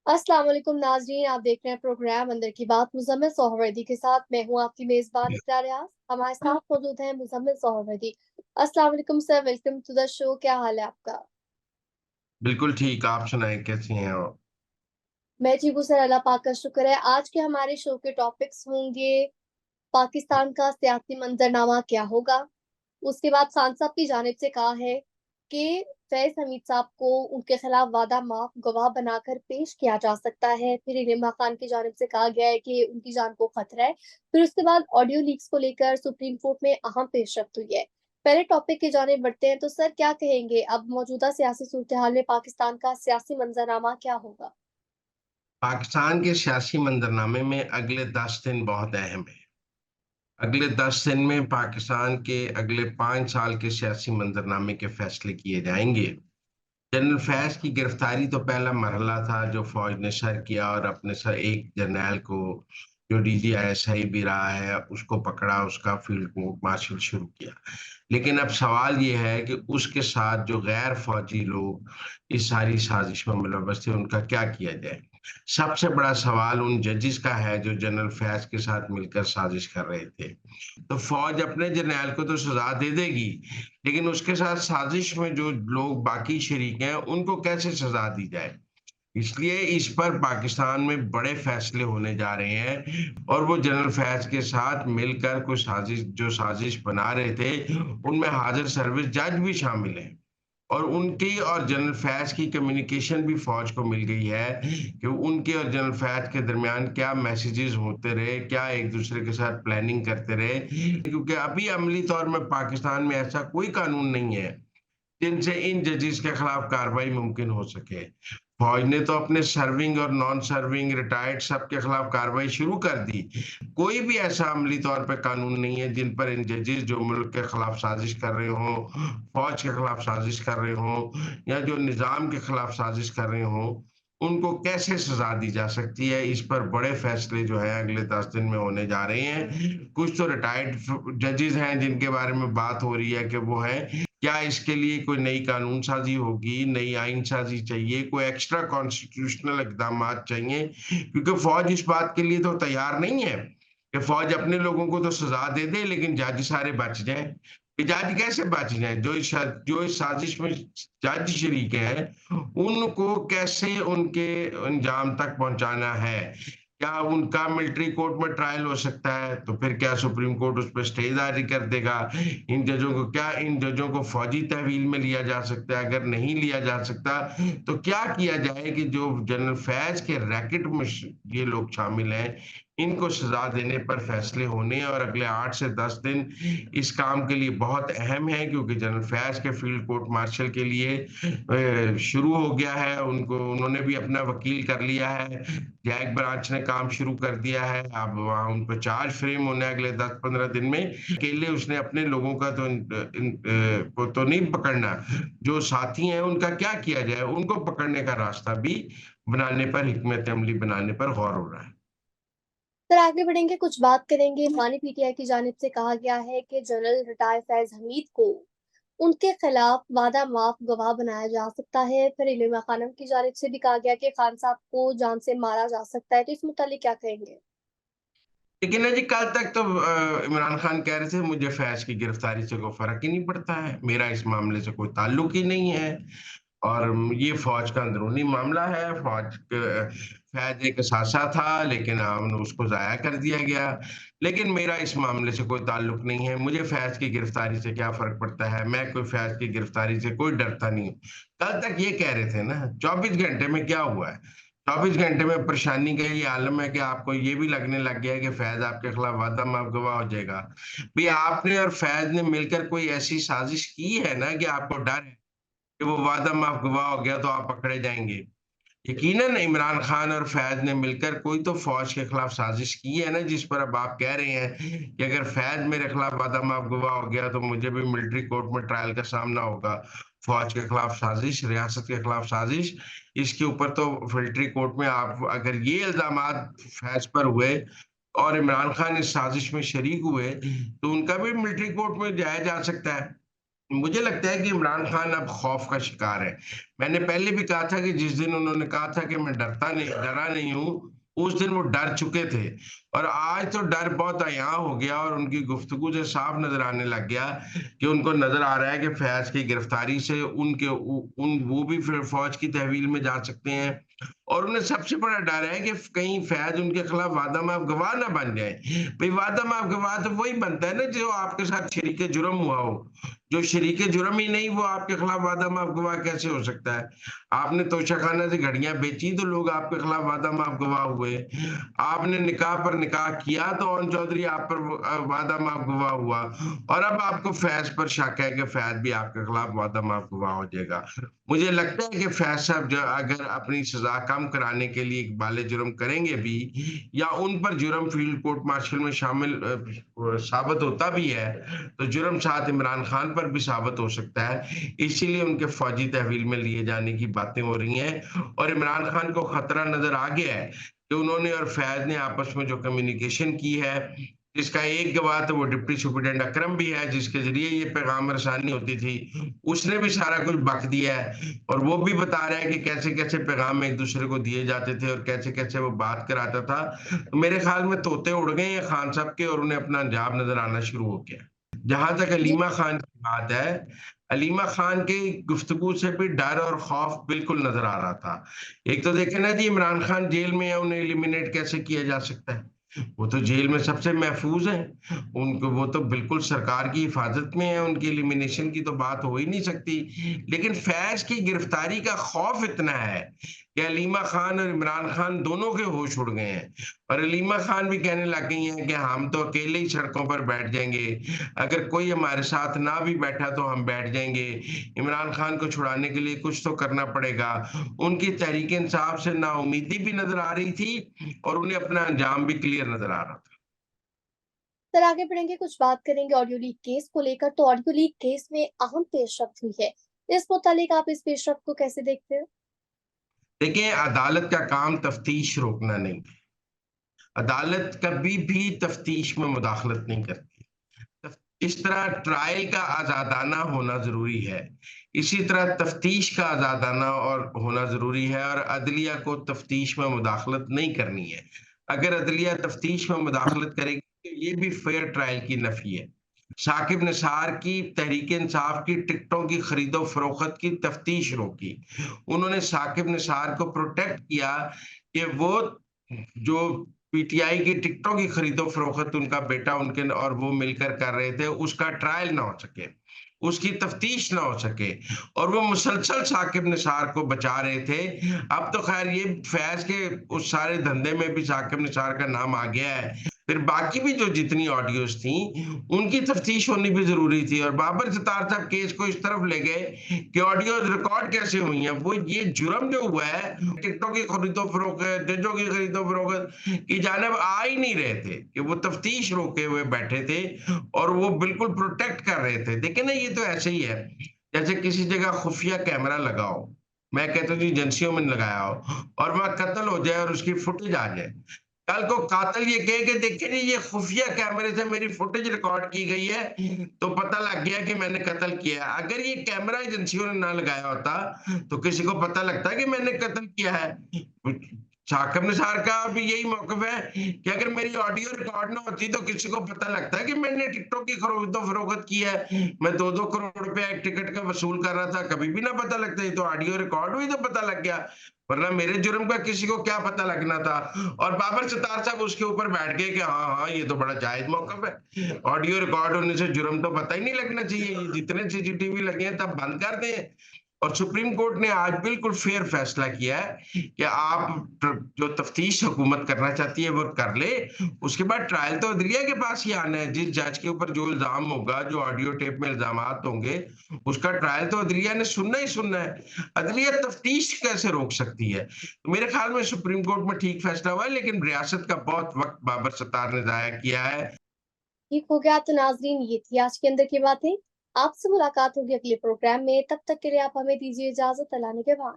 अस्सलाम वालेकुम नाज़रीन, आप देख रहे हैं प्रोग्राम अंदर की बात मुज़म्मिल सोहरावर्दी के साथ। मैं हूँ आपकी मेज़बान इक़रा रियाज़। हमारे साथ मौजूद हैं मुज़म्मिल सोहरावर्दी। अस्सलाम वालेकुम sir, welcome to the show. क्या हाल है आपका? बिल्कुल ठीक, आप सुनाएँ कैसी हैं आप? मैं ठीक हूँ सर, अल्लाह पाक का शुक्र है। आज के हमारे शो के टॉपिक्स होंगे पाकिस्तान का सियासी मंज़रनामा क्या होगा? उसके बाद खान साहब की जानिब से कहा है कि फैज़ हमीद साहब को उनके खिलाफ वादा माफ़ गवाह बनाकर पेश किया जा सकता है। फिर इलिमा खान की जानिब से कहा गया है कि उनकी जान को खतरा है। फिर उसके बाद ऑडियो लीक्स को लेकर सुप्रीम कोर्ट में अहम पेशरफ्त हुई है। पहले टॉपिक की जानिब बढ़ते हैं, तो सर क्या कहेंगे अब मौजूदा सियासी सूरत-ए-हाल में पाकिस्तान का सियासी मंज़रनामा क्या होगा? पाकिस्तान के सियासी मंज़रनामे में अगले 10 दिन बहुत अहम है। अगले 10 दिन में पाकिस्तान के अगले 5 साल के सियासी मंज़रनामे के फैसले किए जाएँगे। जनरल फैज़ की गिरफ्तारी तो पहला मरहला था जो फ़ौज ने सर किया और अपने सर एक जर्नैल को जो डीजीआईएसआई भी रहा है उसको पकड़ा, उसका फील्ड कोर्ट मार्शल शुरू किया। लेकिन अब सवाल ये है कि उसके साथ जो गैर फ़ौजी लोग इस सारी साजिश में मुलव्वस थे उनका क्या किया जाए? सबसे बड़ा सवाल उन जजेस का है जो जनरल फैज़ के साथ मिलकर साजिश कर रहे थे। तो फ़ौज अपने जर्नैल को तो सज़ा दे देगी, लेकिन उसके साथ साजिश में जो लोग बाकी शरीक हैं, उनको कैसे सज़ा दी जाए? इसलिए इस पर पाकिस्तान में बड़े फैसले होने जा रहे हैं और वो जनरल फैज़ के साथ मिलकर कुछ साजिश बना रहे थे, उनमें हाज़िर सर्विस जज भी शामिल हैं। और उनकी और जनरल फैज़ की कम्युनिकेशन भी फ़ौज को मिल गई है कि उनके और जनरल फैज़ के दरमियान क्या मैसेजेस होते रहे, क्या एक-दूसरे के साथ प्लानिंग करते रहे। क्योंकि अभी अमली तौर में पाकिस्तान में ऐसा कोई कानून नहीं है, जिनसे इन जजेस के खिलाफ कार्रवाई मुमकिन हो सके। फौज ने तो अपने सर्विंग और नॉन सर्विंग रिटायर्ड सबके खिलाफ कार्रवाई शुरू कर दी। कोई भी ऐसा अमली तौर पे कानून नहीं है जिन पर इन जजेस जो मुल्क के खिलाफ साजिश कर रहे हों, फौज के खिलाफ साजिश कर रहे हों या जो निज़ाम के खिलाफ साजिश कर रहे हों, उनको कैसे सज़ा दी जा सकती है, इस पर बड़े फैसले जो हैं अगले 10 दिन में होने जा रहे हैं। कुछ तो रिटायर्ड फ जजेस हैं जिनके बारे में बात हो रही है कि वो हैं क्या इसके लिए कोई नई कानून साज़ी होगी, नई आईन साज़ी चाहिए, कोई एक्स्ट्रा कॉन्स्टिट्यूशनल इक़दामात चाहिए? क्योंकि फ़ौज इस बात के लिए तो तैयार नहीं है कि फ़ौज अपने लोगों को तो सज़ा दे दे लेकिन जज सारे बच जाएँ। ये जज कैसे बच जाएँ? जो इस साज़िश में जज शरीक हैं, उनको कैसे उनके अंजाम तक पहुँचाना है? क्या उनका मिलिट्री कोर्ट में ट्रायल हो सकता है? तो फिर क्या सुप्रीम कोर्ट उस पे स्टे जारी कर देगा? इन जजों को फौजी तहवील में लिया जा सकता है? अगर नहीं लिया जा सकता, तो क्या किया जाए कि जो जनरल फैज़ के रैकेट में ये लोग शामिल हैं, इनको सज़ा देने पर फैसले होने और अगले 8 से 10 दिन इस काम के लिए बहुत अहम है क्योंकि जनरल फैज़ के फील्ड कोर्ट मार्शल के लिए शुरू हो गया है। उन्होंने भी अपना वकील कर लिया है। जैक ब्रांच ने काम शुरू कर दिया है। अब वहाँ उन पे चार्ज फ्रेम होना है अगले 10-15 दिन में। अकेले उसने अपने लोगों का तो को तो नहीं पकड़ना। जो साथी हैं उनका क्या किया जाए? उनको पकड़ने का रास्ता भी बनाने पर हिकमत अमली बनाने पर गौर हो रहा है। सर आगे बढ़ेंगे, कुछ बात करेंगे। मानी पीटीआई की जानिब से कहा गया है कि जनरल रिटायर फैज़ हमीद को उनके खिलाफ वादा माफ गवाह बनाया जा सकता है। फिर इलिमा खानम की जानिब से भी कहा गया कि खान साहब को जान से मारा जा सकता है। तो इस मुतालिक क्या कहेंगे? लेकिन ना जी कल तक तो इमरान खान कह रहे थे मुझे फैज़ की गिरफ्तारी से कोई फ़र्क ही नहीं पड़ता है। मेरा इस मामले से कोई ताल्लुक ही नहीं है। और ये फ़ौज का अंदरूनी मामला है। फैज़ एक असासा था लेकिन उसको ज़ाया कर दिया गया। लेकिन मेरा इस मामले से कोई ताल्लुक नहीं है। मुझे फैज़ की गिरफ्तारी से क्या फ़र्क पड़ता है? मैं कोई फैज़ की गिरफ्तारी से कोई डरता नहीं हूँ। कल तक ये कह रहे थे ना, 24 घंटे में क्या हुआ है? 24 घंटे में परेशानी का ये आलम है कि आपको ये भी लगने लग गया है कि फैज़ आपके खिलाफ वादा माफ़ गवाह हो जाएगा। भई आपने और फैज़ ने मिलकर कोई ऐसी साज़िश की है ना कि आपको डर है कि वो वादा माफ़ गवाह हो गया तो आप पकड़े जाएँगे। यकीनन इमरान खान और फैज़ ने मिलकर कोई तो फ़ौज के खिलाफ साज़िश की है ना जिस पर अब आप कह रहे हैं कि अगर फैज़ मेरे खिलाफ वादा माफ़ गवाह हो गया तो मुझे भी मिलिट्री कोर्ट में ट्रायल का सामना होगा। फ़ौज के खिलाफ साज़िश, रियासत के खिलाफ साज़िश, इसके ऊपर तो मिलिट्री कोर्ट में आप अगर ये इल्ज़ामात फैज़ पर हुए और इमरान खान इस साज़िश में शरीक हुए, तो उनका भी मिलिट्री कोर्ट में जाया जा सकता है। मुझे लगता है कि इमरान खान अब खौफ का शिकार है। मैंने पहले भी कहा था कि जिस दिन उन्होंने कहा था कि मैं डरा नहीं हूँ, उस दिन वो डर चुके थे और आज तो डर बहुत अयां हो गया और उनकी गुफ्तगू से साफ नज़र आने लग गया कि उनको नज़र आ रहा है कि फैज़ की गिरफ्तारी से उनके उ उन वो भी फिर फ़ौज की तहवील में जा सकते हैं और उन्हें सबसे बड़ा डर है कि कहीं फैज़ उनके खिलाफ वादा माफ़ गवाह ना बन जाए। भई वादा माफ़ गवाह तो वही बनता है ना जो आपके साथ शरीके जुर्म हुआ हो। जो शरीके जुर्म ही नहीं वो आपके खिलाफ वादा माफ गवाह कैसे हो सकता है? आपने तोशाखाना से घड़ियां बेची तो लोग आपके खिलाफ वादा माफ गवाह हुए। आपने निकाह पर निकाह किया तो ओन चौधरी आप पर वादा माफ गवाह हुआ और अब आपको फैज पर शक है कि फैज भी आपके खिलाफ वादा माफ गवाह हो जाएगा। मुझे लगता है कि फैज साहब जो अगर अपनी सजा कम कराने के लिए इकबाल जुर्म करेंगे भी या उन पर जुर्म फील्ड कोर्ट मार्शल में शामिल साबित होता भी है तो जुर्म साथ इमरान खान पर भी साबित हो सकता है। इसीलिए उनके फौजी तहवील में लिए जाने की बातें हो रही हैं और इमरान खान को खतरा नजर आ गया है कि उन्होंने और फैज ने आपस में जो कम्युनिकेशन की है जिसका एक गवाह तो वो डिप्टी सुपरिटेंडेंट अकरम भी है जिसके जरिए ये पैगाम रसानी होती थी उसने भी सारा कुछ बक दिया है और वो भी बता रहा है कि कैसे कैसे पैगाम एक दूसरे को दिए जाते थे और कैसे कैसे वो बात कराता था। तो मेरे ख्याल में तोते उड़ गए हैं खान साहब के और उन्हें अपना अंजाम नजर आना शुरू हो गया। जहां तक जी। अलीमा खान की बात है, अलीमा खान की गुफ्तगू से भी डर और खौफ बिल्कुल नजर आ रहा था। एक तो देखे ना जी इमरान खान जेल में है उन्हें एलिमिनेट कैसे किया जा सकता है? वो तो जेल में सबसे महफूज हैं। उनको वो तो बिल्कुल सरकार की हिफाजत में है, उनकी एलिमिनेशन की तो बात हो ही नहीं सकती। लेकिन फैज की गिरफ्तारी का खौफ इतना है कि अलीमा खान और इमरान खान दोनों के होश उड़ गए हैं और अलीमा खान भी कहने लग गई हैं कि हम तो अकेले ही सड़कों पर बैठ जाएंगे, अगर कोई हमारे साथ ना भी बैठा तो हम बैठ जाएंगे, इमरान खान को छुड़ाने के लिए कुछ तो करना पड़ेगा। उनकी तहरीक इंसाफ से नाउमीदी भी नजर आ रही थी और उन्हें अपना अंजाम भी क्लियर नजर आ रहा था। सर आगे बढ़ेंगे, कुछ बात करेंगे ऑडियो लीक केस को लेकर। तो ऑडियो लीक केस में अहम पेशरफ्त हुई है, इस मुतालिक आप इस पेशरफ्त को कैसे देखते हैं? देखिए अदालत का काम तफ्तीश रोकना नहीं है। अदालत कभी भी तफ्तीश में मुदाखलत नहीं करती। इस तरह ट्रायल का आजादाना होना जरूरी है, इसी तरह तफ्तीश का आजादाना और होना जरूरी है और अदलिया को तफ्तीश में मुदाखलत नहीं करनी है। अगर अदलिया तफ्तीश में मुदाखलत करेगी तो ये भी फेयर ट्रायल की नफी है। शाकिब निसार की तहरीक इंसाफ की टिकटों की खरीदो फरोख्त की तफ्तीश रोकी, उन्होंने शाकिब निसार को प्रोटेक्ट किया कि वो जो पीटीआई की टिकटों की खरीदो फरोख्त उनका बेटा उनके और वो मिलकर कर रहे थे उसका ट्रायल ना हो सके, उसकी तफ्तीश ना हो सके और वो मुसलसल साकिब निसार को बचा रहे थे। अब तो खैर ये फैज के उस सारे धंधे में भी साकिब निसार का नाम आ गया है। फिर बाकी भी जो जितनी ऑडियोज थी उनकी तफ्तीश होनी भी जरूरी थी और बाबर सत्तार साहब केस को इस तरफ ले गए कि ऑडियो रिकॉर्ड कैसे हुई है। वो ये जुर्म जो हुआ है टिकटों की खरीदो फरोख्त जजों की खरीदो फरोख्त की जानब आ ही नहीं रहे थे कि वो तफ्तीश रोके हुए बैठे थे और वो बिल्कुल प्रोटेक्ट कर रहे थे। देखिए ना ये तो ऐसे ही है जैसे किसी जगह खुफिया कैमरा लगाओ, मैं कहता हूँ जी एजेंसियों में लगाया हो और वहां कत्ल हो जाए और उसकी फुटेज आ जाए, कल को कातिल ये कहे कि देखिए जी ये खुफिया कैमरे से मेरी फुटेज रिकॉर्ड की गई है तो पता लग गया कि मैंने कत्ल किया है। अगर ये कैमरा एजेंसियों ने ना लगाया होता तो किसी को पता लगता है कि मैंने कत्ल किया है। साकिब निसार का भी यही मौकफ है कि अगर मेरी ऑडियो रिकॉर्ड ना होती तो किसी को पता लगता है कि मैंने टिकटों की खरीदो फरोख्त की है, मैं 2-2 करोड़ रुपया एक टिकट का वसूल कर रहा था, कभी भी ना पता लगता। ये तो ऑडियो रिकॉर्ड हुई तो पता लग गया, वरना मेरे जुर्म का किसी को क्या पता लगना था। और बाबर सत्तार साहब उसके ऊपर बैठ गए कि हाँ हाँ ये तो बड़ा जायज मौकफ है, ऑडियो रिकॉर्ड होने से जुर्म तो पता ही नहीं लगना चाहिए, जितने सीसीटीवी लगे हैं तब बंद कर दें। और सुप्रीम कोर्ट ने आज बिल्कुल फेयर फैसला किया है कि आप जो तफ्तीश हुकूमत करना चाहती है वो कर ले, उसके बाद ट्रायल तो अदलिया के पास ही आना है। जिस जज के ऊपर जो इल्जाम होगा, जो ऑडियो टेप में इल्जामात होंगे, उसका ट्रायल तो अदलिया ने सुनना ही सुनना है। अदलिया तफ्तीश कैसे रोक सकती है? तो मेरे ख्याल में सुप्रीम कोर्ट में ठीक फैसला हुआ है लेकिन रियासत का बहुत वक्त बाबर सत्तार ने जाया किया है। ठीक हो गया। तो नाजरीन, ये थी आज के अंदर की बातें। आपसे मुलाकात होगी अगले प्रोग्राम में, तब तक के लिए आप हमें दीजिए इजाजत। अल्लाह ने के बाद।